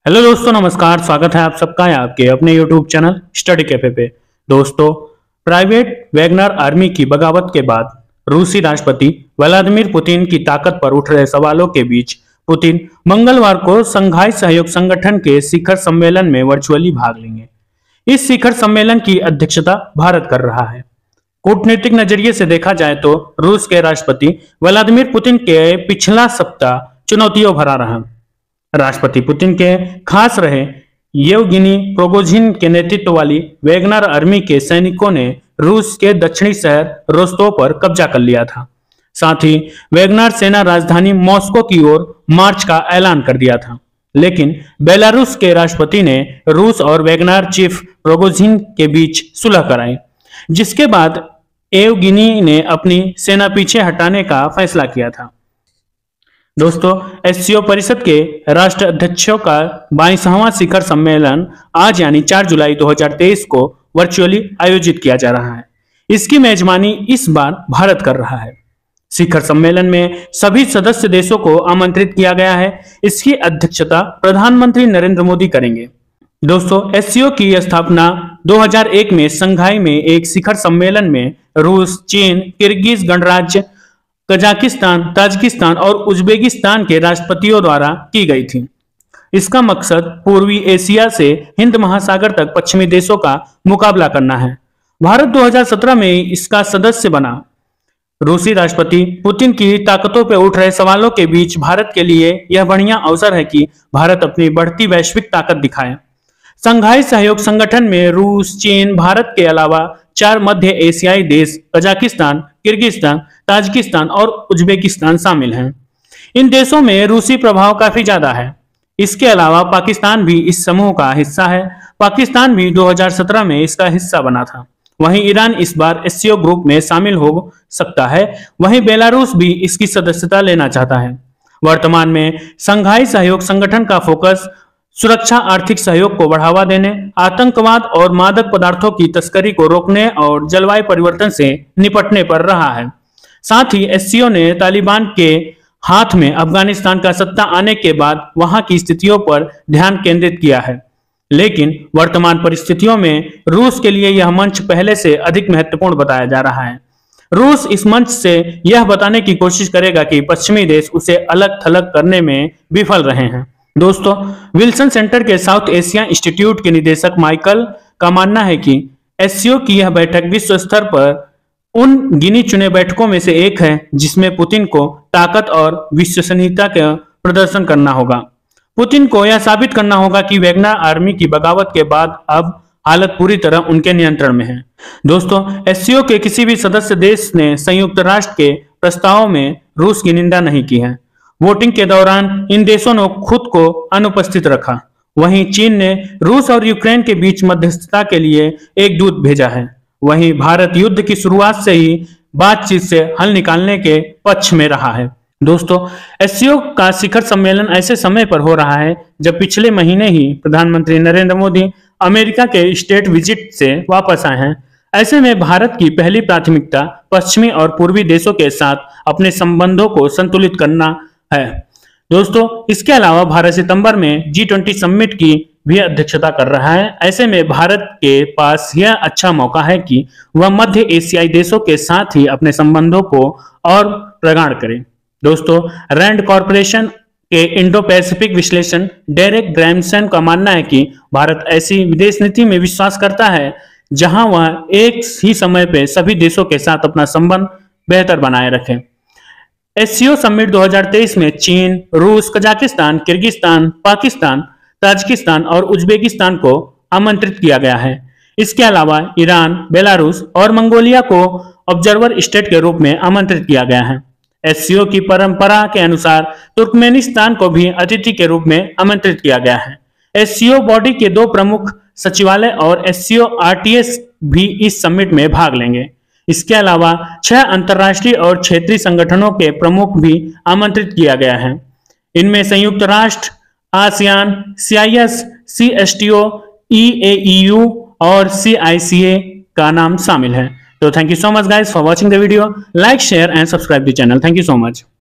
Hello दोस्तों, नमस्कार। स्वागत है आप सबका आपके अपने यूट्यूब चैनल स्टडी कैफे पे। दोस्तों, प्राइवेट वैगनर आर्मी की बगावत के बाद रूसी राष्ट्रपति व्लादिमीर पुतिन की ताकत पर उठ रहे सवालों के बीच पुतिन मंगलवार को शंघाई सहयोग संगठन के शिखर सम्मेलन में वर्चुअली भाग लेंगे। इस शिखर सम्मेलन की अध्यक्षता भारत कर रहा है। कूटनीतिक नजरिए से देखा जाए तो रूस के राष्ट्रपति व्लादिमीर पुतिन के पिछला सप्ताह चुनौतियों भरा रहा। राष्ट्रपति पुतिन के खास रहे येवगिनी प्रिगोजिन के नेतृत्व वाली वैगनर आर्मी के सैनिकों ने रूस के दक्षिणी शहर रोस्तोव पर कब्जा कर लिया था। साथ ही वैगनर सेना राजधानी मॉस्को की ओर मार्च का ऐलान कर दिया था। लेकिन बेलारूस के राष्ट्रपति ने रूस और वैगनर चीफ प्रिगोजिन के बीच सुलह कराई, जिसके बाद येवगिनी ने अपनी सेना पीछे हटाने का फैसला किया था। दोस्तों, एससीओ परिषद के राष्ट्र अध्यक्षों का 22वां शिखर सम्मेलन आज यानी 4 जुलाई 2023 को वर्चुअली आयोजित किया जा रहा है। इसकी मेजबानी इस बार भारत कर रहा है। शिखर सम्मेलन में सभी सदस्य देशों को आमंत्रित किया गया है। इसकी अध्यक्षता प्रधानमंत्री नरेंद्र मोदी करेंगे। दोस्तों, एससीओ की स्थापना 2001 में शंघाई में एक शिखर सम्मेलन में रूस, चीन, किर्गिज गणराज्य, कजाकिस्तान, ताजिकिस्तान और उज्बेकिस्तान के राष्ट्रपतियों द्वारा की गई थी। इसका मकसद पूर्वी एशिया से हिंद महासागर तक पश्चिमी देशों का मुकाबला करना है। भारत 2017 में इसका सदस्य बना। रूसी राष्ट्रपति पुतिन की ताकतों पर उठ रहे सवालों के बीच भारत के लिए यह बढ़िया अवसर है कि भारत अपनी बढ़ती वैश्विक ताकत दिखाए। शंघाई सहयोग संगठन में रूस, चीन, भारत के अलावा 4 मध्य एशियाई देश कजाकिस्तान, किर्गिस्तान, ताजिकिस्तान और उज्बेकिस्तान शामिल हैं। इन देशों में रूसी प्रभाव काफी ज्यादा है। इसके अलावा पाकिस्तान भी इस समूह का हिस्सा है। पाकिस्तान भी 2017 में इसका हिस्सा बना था। वहीं ईरान इस बार एससीओ ग्रुप में शामिल हो सकता है। वहीं बेलारूस भी इसकी सदस्यता लेना चाहता है। वर्तमान में शंघाई सहयोग संगठन का फोकस सुरक्षा, आर्थिक सहयोग को बढ़ावा देने, आतंकवाद और मादक पदार्थों की तस्करी को रोकने और जलवायु परिवर्तन से निपटने पर रहा है। साथ ही एससीओ ने तालिबान के हाथ में अफगानिस्तान का सत्ता आने के बाद वहां की स्थितियों पर ध्यान केंद्रित किया है। लेकिन वर्तमान परिस्थितियों में रूस के लिए यह मंच पहले से अधिक महत्वपूर्ण बताया जा रहा है। रूस इस मंच से यह बताने की कोशिश करेगा कि पश्चिमी देश उसे अलग थलग करने में विफल रहे हैं। दोस्तों, विल्सन सेंटर के साउथ एशिया इंस्टीट्यूट के निदेशक माइकल का मानना है कि एससीओ की यह बैठक विश्व स्तर पर उन गिनी चुने बैठकों में से एक है जिसमें पुतिन को ताकत और विश्वसनीयता का प्रदर्शन करना होगा। पुतिन को यह साबित करना होगा कि वैगनर आर्मी की बगावत के बाद अब हालत पूरी तरह उनके नियंत्रण में है। दोस्तों, एससीओ के किसी भी सदस्य देश ने संयुक्त राष्ट्र के प्रस्तावों में रूस की निंदा नहीं की है। वोटिंग के दौरान इन देशों ने खुद को अनुपस्थित रखा। वहीं चीन ने रूस और यूक्रेन के बीच मध्यस्थता के लिए एक दूत भेजा है। वहीं भारत युद्ध की शुरुआत से ही बातचीत से हल निकालने के पक्ष में रहा है। दोस्तों, एससीओ का शिखर सम्मेलन ऐसे समय पर हो रहा है जब पिछले महीने ही प्रधानमंत्री नरेंद्र मोदी अमेरिका के स्टेट विजिट से वापस आए हैं। ऐसे में भारत की पहली प्राथमिकता पश्चिमी और पूर्वी देशों के साथ अपने संबंधों को संतुलित करना है। दोस्तों, इसके अलावा भारत सितंबर में G20 समिट की भी अध्यक्षता कर रहा है। ऐसे में भारत के पास यह अच्छा मौका है कि वह मध्य एशियाई देशों के साथ ही अपने संबंधों को और प्रगाढ़ करे। दोस्तों, रैंड कॉरपोरेशन के इंडो पैसिफिक विश्लेषण डेरेक ग्रैमसन का मानना है कि भारत ऐसी विदेश नीति में विश्वास करता है जहां वह एक ही समय पे सभी देशों के साथ अपना संबंध बेहतर बनाए रखे। एससीओ समिट 2023 में चीन, रूस, कजाकिस्तान, किर्गिस्तान, पाकिस्तान, ताजिकिस्तान और उज्बेकिस्तान को आमंत्रित किया गया है। इसके अलावा ईरान, बेलारूस और मंगोलिया को ऑब्जर्वर स्टेट के रूप में आमंत्रित किया गया है। एससीओ की परंपरा के अनुसार तुर्कमेनिस्तान को भी अतिथि के रूप में आमंत्रित किया गया है। एससीओ बॉडी के 2 प्रमुख सचिवालय और एससीओ आरटीएस भी इस समिट में भाग लेंगे। इसके अलावा 6 अंतर्राष्ट्रीय और क्षेत्रीय संगठनों के प्रमुख भी आमंत्रित किया गया है। इनमें संयुक्त राष्ट्र, आसियान, सीआईएस, सीएसटीओ, ईएईयू और सीआईसीए का नाम शामिल है। तो thank you so much guys for watching the video. Like, share and subscribe the channel. Thank you so much.